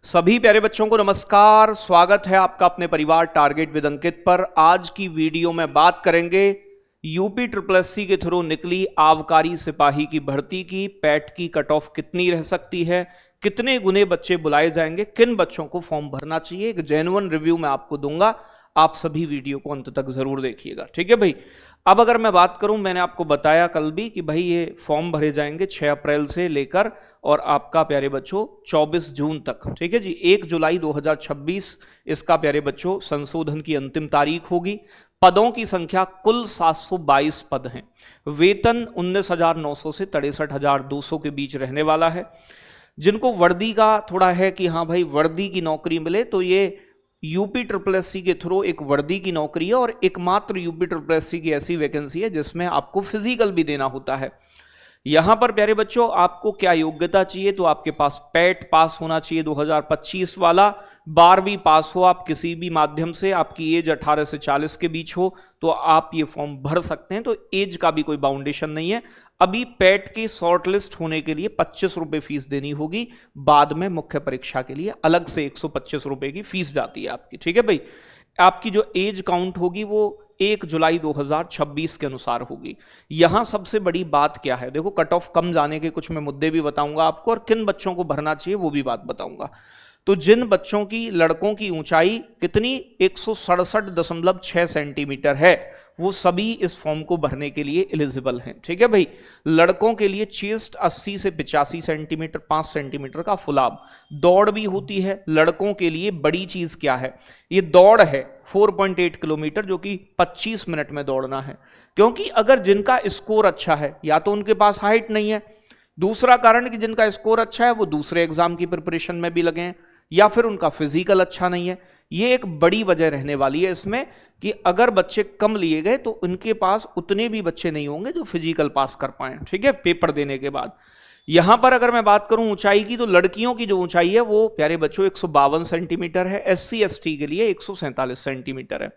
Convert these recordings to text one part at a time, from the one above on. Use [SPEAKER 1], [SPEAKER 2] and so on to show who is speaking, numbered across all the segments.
[SPEAKER 1] सभी प्यारे बच्चों को नमस्कार। स्वागत है आपका अपने परिवार टारगेट विद अंकित पर। आज की वीडियो में बात करेंगे यूपी SSC के थ्रू निकली आबकारी सिपाही की भर्ती की। पैट की कट ऑफ कितनी रह सकती है, कितने गुने बच्चे बुलाए जाएंगे, किन बच्चों को फॉर्म भरना चाहिए, एक जेन्युइन रिव्यू मैं आपको दूंगा। आप सभी वीडियो को अंत तक जरूर देखिएगा, ठीक है भाई। अब अगर मैं बात करूं, मैंने आपको बताया कल भी कि भाई ये फॉर्म भरे जाएंगे 6 अप्रैल से लेकर और आपका प्यारे बच्चों 24 जून तक, ठीक है जी। 1 जुलाई 2026 इसका प्यारे बच्चों संशोधन की अंतिम तारीख होगी। पदों की संख्या कुल 722 पद हैं। वेतन 19,900 से 63,200 के बीच रहने वाला है। जिनको वर्दी का थोड़ा है कि हाँ भाई वर्दी की नौकरी मिले, तो ये यूपी SSC के थ्रू एक वर्दी की नौकरी है और एकमात्र यूपी SSC की ऐसी वैकेंसी है जिसमें आपको फिजिकल भी देना होता है। यहां पर प्यारे बच्चों आपको क्या योग्यता चाहिए, तो आपके पास पैट पास होना चाहिए 2025 वाला, 12वीं पास हो आप किसी भी माध्यम से, आपकी एज 18 से 40 के बीच हो तो आप ये फॉर्म भर सकते हैं। तो एज का भी कोई बाउंडेशन नहीं है। अभी पैट की शॉर्टलिस्ट होने के लिए 25 रुपए फीस देनी होगी। बाद में मुख्य परीक्षा के लिए अलग से 125 रुपए की फीस जाती है आपकी, ठीक है भाई। आपकी जो एज काउंट होगी वो 1 जुलाई 2026 के अनुसार होगी। यहां सबसे बड़ी बात क्या है, देखो कट ऑफ कम जाने के कुछ मैं मुद्दे भी बताऊंगा आपको और किन बच्चों को भरना चाहिए वो भी बात बताऊंगा। तो जिन बच्चों की लड़कों की ऊंचाई कितनी 167.6 सेंटीमीटर है वो सभी इस फॉर्म को भरने के लिए एलिजिबल हैं, ठीक है भाई। लड़कों के लिए चेस्ट 80 से 85 सेंटीमीटर, 5 सेंटीमीटर का फुलाव। दौड़ भी होती है लड़कों के लिए। बड़ी चीज क्या है, ये दौड़ है 4.8 किलोमीटर जो कि 25 मिनट में दौड़ना है। क्योंकि अगर जिनका स्कोर अच्छा है, या तो उनके पास हाइट नहीं है, दूसरा कारण कि जिनका स्कोर अच्छा है वो दूसरे एग्जाम की प्रिपरेशन में भी लगे हैं, या फिर उनका फिजिकल अच्छा नहीं है। ये एक बड़ी वजह रहने वाली है इसमें कि अगर बच्चे कम लिए गए तो उनके पास उतने भी बच्चे नहीं होंगे जो फिजिकल पास कर पाए, ठीक है, पेपर देने के बाद। यहां पर अगर मैं बात करूं ऊंचाई की, तो लड़कियों की जो ऊंचाई है वो प्यारे बच्चों 152 सेंटीमीटर है। SC ST के लिए 147 सेंटीमीटर है।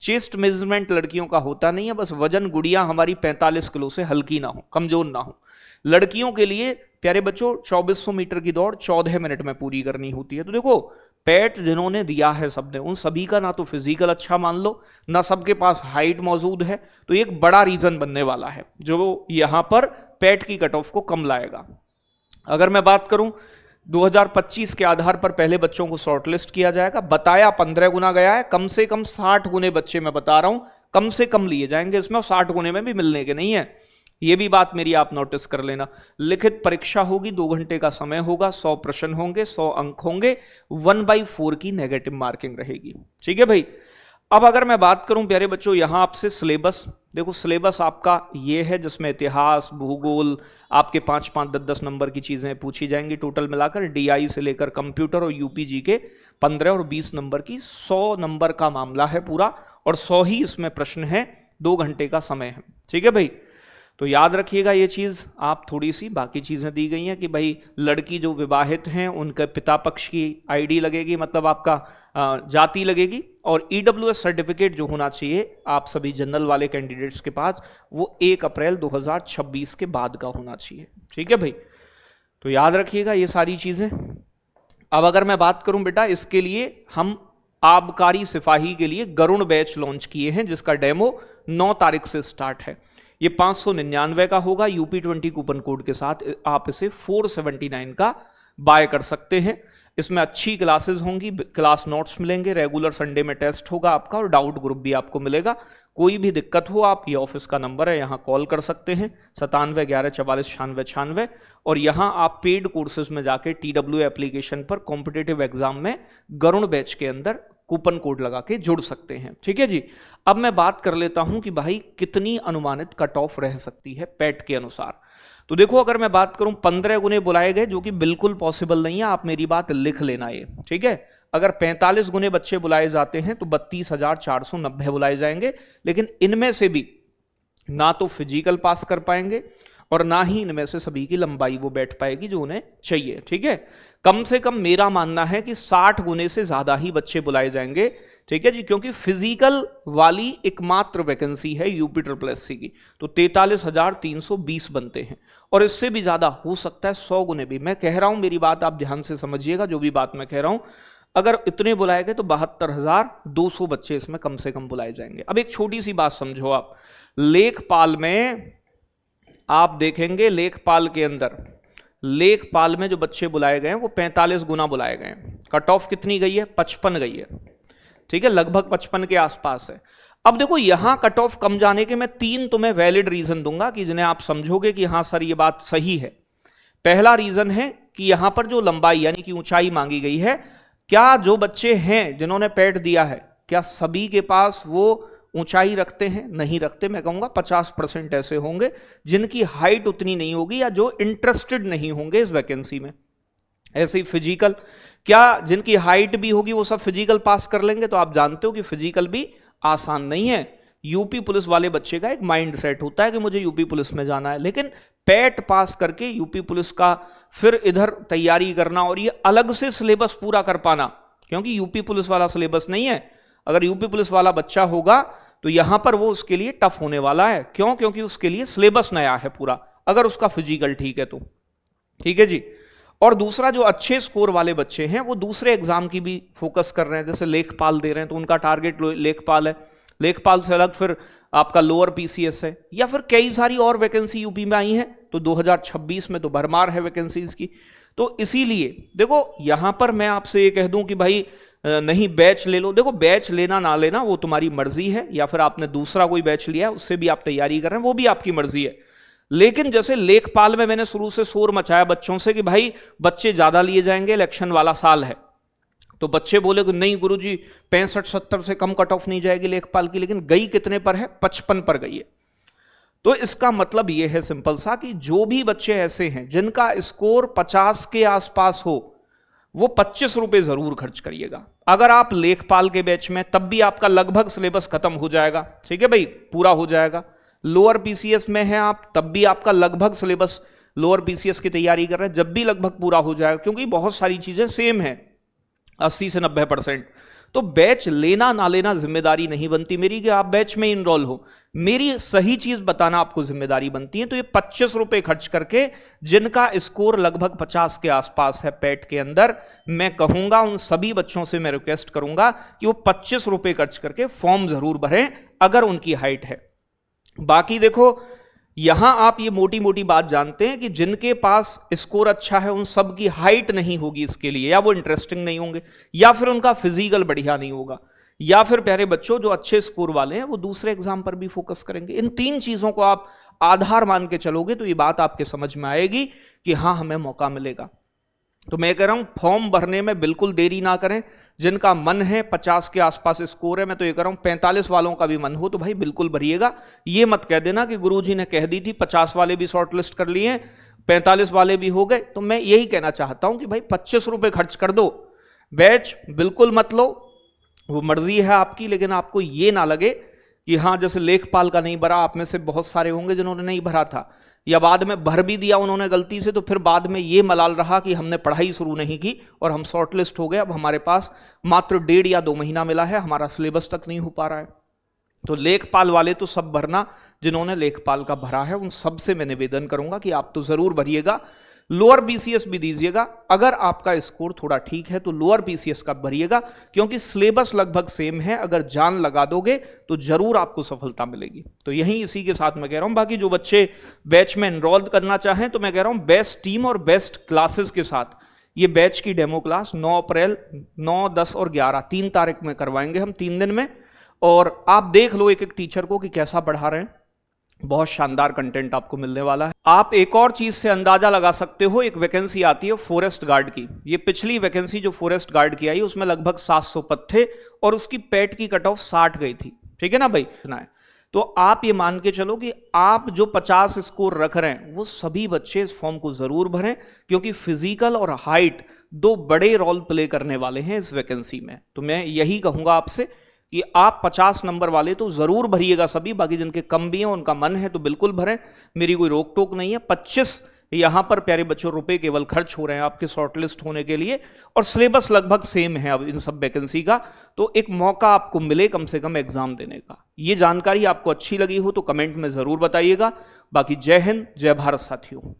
[SPEAKER 1] चेस्ट मेजरमेंट लड़कियों का होता नहीं है, बस वजन गुड़िया हमारी 45 किलो से हल्की ना हो, कमजोर ना हो। लड़कियों के लिए प्यारे बच्चों 2400 मीटर की दौड़ 14 मिनट में पूरी करनी होती है। तो देखो पैट जिन्होंने दिया है सबने, उन सभी का ना तो फिजिकल अच्छा मान लो, ना सबके पास हाइट मौजूद है। तो एक बड़ा रीजन बनने वाला है जो यहां पर पैट की कट ऑफ को कम लाएगा। अगर मैं बात करूं 2025 के आधार पर पहले बच्चों को शॉर्टलिस्ट किया जाएगा। बताया 15 गुना गया है, कम से कम 60 गुने बच्चे मैं बता रहा हूं कम से कम लिए जाएंगे इसमें, और 60 गुने में भी मिलने के नहीं है। ये भी बात मेरी आप नोटिस कर लेना। लिखित परीक्षा होगी, 2 घंटे का समय होगा, 100 प्रश्न होंगे, 100 अंक होंगे, 1/4 की नेगेटिव मार्किंग रहेगी, ठीक है भाई। अब अगर मैं बात करूं प्यारे बच्चों यहां आपसे सिलेबस, देखो सिलेबस आपका ये है जिसमें इतिहास, भूगोल, आपके 5-5, 10-10 नंबर की चीजें पूछी जाएंगी। टोटल मिलाकर DI से लेकर कंप्यूटर और UPG के 15 और 20 नंबर की 100 नंबर का मामला है पूरा, और 100 ही इसमें प्रश्न है। 2 घंटे का समय है, ठीक है भाई। तो याद रखिएगा ये चीज। आप थोड़ी सी बाकी चीजें दी गई हैं कि भाई लड़की जो विवाहित हैं उनके पिता पक्ष की ID लगेगी, मतलब आपका जाति लगेगी, और EWS सर्टिफिकेट जो होना चाहिए आप सभी जनरल वाले कैंडिडेट्स के पास, वो 1 अप्रैल 2026 के बाद का होना चाहिए, ठीक है भाई। तो याद रखिएगा ये सारी चीजें। अब अगर मैं बात करूं बेटा, इसके लिए हम आबकारी सिपाही के लिए गरुण बैच लॉन्च किए हैं जिसका डेमो 9 तारीख से स्टार्ट है। ये 599 का होगा। UP20 कूपन कोड के साथ आप इसे 479 का बाय कर सकते हैं। इसमें अच्छी क्लासेस होंगी, क्लास नोट्स मिलेंगे, रेगुलर संडे में टेस्ट होगा आपका, और डाउट ग्रुप भी आपको मिलेगा। कोई भी दिक्कत हो आप, ये ऑफिस का नंबर है, यहाँ कॉल कर सकते हैं 97 11 44 96 96। और यहाँ आप पेड कोर्सेज में जाके TW एप्लीकेशन पर कॉम्पिटेटिव एग्जाम में गरुण बैच के अंदर कूपन कोड लगा के जुड़ सकते हैं, ठीक है जी। अब मैं बात कर लेता हूं कि भाई कितनी अनुमानित कट ऑफ रह सकती है पैट के अनुसार। तो देखो अगर मैं बात करूं 15 गुने बुलाए गए, जो कि बिल्कुल पॉसिबल नहीं है, आप मेरी बात लिख लेना ये, ठीक है। अगर 45 गुने बच्चे बुलाए जाते हैं तो 32,490 बुलाए जाएंगे। लेकिन इनमें से भी ना तो फिजिकल पास कर पाएंगे और ना ही इनमें से सभी की लंबाई वो बैठ पाएगी जो उन्हें चाहिए, ठीक है। कम से कम मेरा मानना है कि 60 गुने से ज्यादा ही बच्चे बुलाए जाएंगे। ठीक है जी, क्योंकि फिजिकल वाली एकमात्र वैकेंसी है यूपी ट्रिपल एससी की, तो 43,320 बनते हैं और इससे भी ज्यादा हो सकता है, 100 गुने भी। मैं कह रहा हूं, मेरी बात आप ध्यान से समझिएगा, जो भी बात मैं कह रहा हूं, अगर इतने बुलाए गए तो 72,200 बच्चे इसमें कम से कम बुलाए जाएंगे। अब एक छोटी सी बात समझो आप, लेखपाल में आप देखेंगे, लेखपाल के अंदर, लेखपाल में जो बच्चे बुलाए गए हैं वो 45 गुना बुलाए गए हैं। कट ऑफ कितनी गई है? 55 गई है, ठीक है, लगभग 55 के आसपास है। अब देखो यहां कट ऑफ कम जाने के मैं 3 तुम्हें वैलिड रीजन दूंगा कि जिन्हें आप समझोगे कि हां सर ये बात सही है। पहला रीजन है कि यहां पर जो लंबाई यानी कि ऊंचाई मांगी गई है, क्या जो बच्चे हैं जिन्होंने पैट दिया है, क्या सभी के पास वो ऊंचाई रखते हैं? नहीं रखते। मैं कहूंगा 50% ऐसे होंगे जिनकी हाइट उतनी नहीं होगी या जो इंटरेस्टेड नहीं होंगे इस वैकेंसी में। ऐसे ही फिजिकल, क्या जिनकी हाइट भी होगी वो सब फिजिकल पास कर लेंगे? तो आप जानते हो कि फिजिकल भी आसान नहीं है। यूपी पुलिस वाले बच्चे का एक माइंड सेट होता है कि मुझे यूपी पुलिस में जाना है, लेकिन पैट पास करके यूपी पुलिस का फिर इधर तैयारी करना और ये अलग से सिलेबस पूरा कर पाना, क्योंकि यूपी पुलिस वाला सिलेबस नहीं है। अगर यूपी पुलिस वाला बच्चा होगा तो यहां पर वो उसके लिए टफ होने वाला है। क्यों? क्योंकि उसके लिए सिलेबस नया है पूरा, अगर उसका फिजिकल ठीक है तो। ठीक है जी। और दूसरा, जो अच्छे स्कोर वाले बच्चे हैं वो दूसरे एग्जाम की भी फोकस कर रहे हैं, जैसे लेखपाल दे रहे हैं तो उनका टारगेट लेखपाल है, लेखपाल से अलग फिर आपका लोअर पीसीएस है, या फिर कई सारी और वैकेंसी यूपी में आई हैं, तो 2026 में तो भरमार है वैकेंसीज की। तो इसीलिए देखो यहां पर मैं आपसे ये कह दूं कि भाई नहीं बैच ले लो, देखो बैच लेना ना लेना वो तुम्हारी मर्जी है, या फिर आपने दूसरा कोई बैच लिया है उससे भी आप तैयारी कर रहे हैं, वो भी आपकी मर्जी है। लेकिन जैसे लेखपाल में मैंने शुरू से शोर मचाया बच्चों से कि भाई बच्चे ज्यादा लिए जाएंगे, इलेक्शन वाला साल है, तो बच्चे बोले कि नहीं गुरुजी 65-70 से कम कट ऑफ नहीं जाएगी लेखपाल की, लेकिन गई कितने पर है? 55 पर गई है। तो इसका मतलब यह है सिंपल सा कि जो भी बच्चे ऐसे हैं जिनका स्कोर 50 के आसपास हो, वो 25 रुपए जरूर खर्च करिएगा। अगर आप लेखपाल के बैच में, तब भी आपका लगभग सिलेबस खत्म हो जाएगा, ठीक है भाई, पूरा हो जाएगा। लोअर पीसीएस में है आप, तब भी आपका लगभग सिलेबस, लोअर पीसीएस की तैयारी कर रहे हैं, जब भी लगभग पूरा हो जाएगा, क्योंकि बहुत सारी चीजें सेम है 80 से 90%। तो बैच लेना ना लेना जिम्मेदारी नहीं बनती मेरी कि आप बैच में इनरोल हो, मेरी सही चीज बताना आपको जिम्मेदारी बनती है। तो ये 25 रुपए खर्च करके जिनका स्कोर लगभग 50 के आसपास है पैट के अंदर, मैं कहूंगा उन सभी बच्चों से मैं रिक्वेस्ट करूंगा कि वो 25 रुपए खर्च करके फॉर्म जरूर भरें अगर उनकी हाइट है। बाकी देखो यहां आप ये मोटी मोटी बात जानते हैं कि जिनके पास स्कोर अच्छा है उन सब की हाइट नहीं होगी इसके लिए, या वो इंटरेस्टिंग नहीं होंगे, या फिर उनका फिजिकल बढ़िया नहीं होगा, या फिर प्यारे बच्चों जो अच्छे स्कोर वाले हैं वो दूसरे एग्जाम पर भी फोकस करेंगे। इन 3 चीजों को आप आधार मान के चलोगे तो ये बात आपके समझ में आएगी कि हां हमें मौका मिलेगा। तो मैं कह रहा हूं फॉर्म भरने में बिल्कुल देरी ना करें। जिनका मन है 50 के आसपास स्कोर है, मैं तो ये कह रहा हूं 45 वालों का भी मन हो तो भाई बिल्कुल भरिएगा। ये मत कह देना कि गुरुजी ने कह दी थी 50 वाले भी शॉर्ट लिस्ट कर लिए, 45 वाले भी हो गए। तो मैं यही कहना चाहता हूं कि भाई 25 रुपए खर्च कर दो, बैच बिल्कुल मत लो, वो मर्जी है आपकी, लेकिन आपको ये ना लगे कि हाँ जैसे लेखपाल का नहीं भरा, आप में से बहुत सारे होंगे जिन्होंने नहीं भरा था, या बाद में भर भी दिया उन्होंने गलती से, तो फिर बाद में ये मलाल रहा कि हमने पढ़ाई शुरू नहीं की और हम शॉर्टलिस्ट हो गए, अब हमारे पास मात्र 1.5 या 2 महीना मिला है, हमारा सिलेबस तक नहीं हो पा रहा है। तो लेखपाल वाले तो सब भरना, जिन्होंने लेखपाल का भरा है उन सब से मैं निवेदन करूंगा कि आप तो जरूर भरिएगा। लोअर पीसीएस भी दीजिएगा, अगर आपका स्कोर थोड़ा ठीक है तो लोअर पीसीएस का भरिएगा, क्योंकि सिलेबस लगभग सेम है, अगर जान लगा दोगे तो जरूर आपको सफलता मिलेगी। तो यही इसी के साथ मैं कह रहा हूं, बाकी जो बच्चे बैच में एनरोल करना चाहें तो मैं कह रहा हूं बेस्ट टीम और बेस्ट क्लासेस के साथ ये बैच की डेमो क्लास 9 अप्रैल, 9, 10 और 11 3 तारीख में करवाएंगे हम 3 दिन में, और आप देख लो एक एक टीचर को कि कैसा पढ़ा रहे हैं। बहुत शानदार कंटेंट आपको मिलने वाला है। आप एक और चीज से अंदाजा लगा सकते हो, एक वैकेंसी आती है फॉरेस्ट गार्ड की। ये पिछली वैकेंसी जो फॉरेस्ट गार्ड की आई उसमें लगभग 700 पद थे और उसकी पैट की कट ऑफ 60 गई थी, ठीक है ना भाई, सुना है। तो आप ये मान के चलो कि आप जो 50 स्कोर रख रहे हैं वो सभी बच्चे इस फॉर्म को जरूर भरें, क्योंकि फिजिकल और हाइट 2 बड़े रोल प्ले करने वाले हैं इस वैकेंसी में। तो मैं यही कहूंगा आपसे कि आप 50 नंबर वाले तो जरूर भरिएगा सभी, बाकी जिनके कम भी हैं उनका मन है तो बिल्कुल भरें, मेरी कोई रोक टोक नहीं है। 25 यहां पर प्यारे बच्चों रुपए केवल खर्च हो रहे हैं आपके शॉर्टलिस्ट होने के लिए, और सिलेबस लगभग सेम है अब इन सब वैकेंसी का, तो एक मौका आपको मिले कम से कम एग्जाम देने का। ये जानकारी आपको अच्छी लगी हो तो कमेंट में जरूर बताइएगा। बाकी जय हिंद, जय भारत साथियों।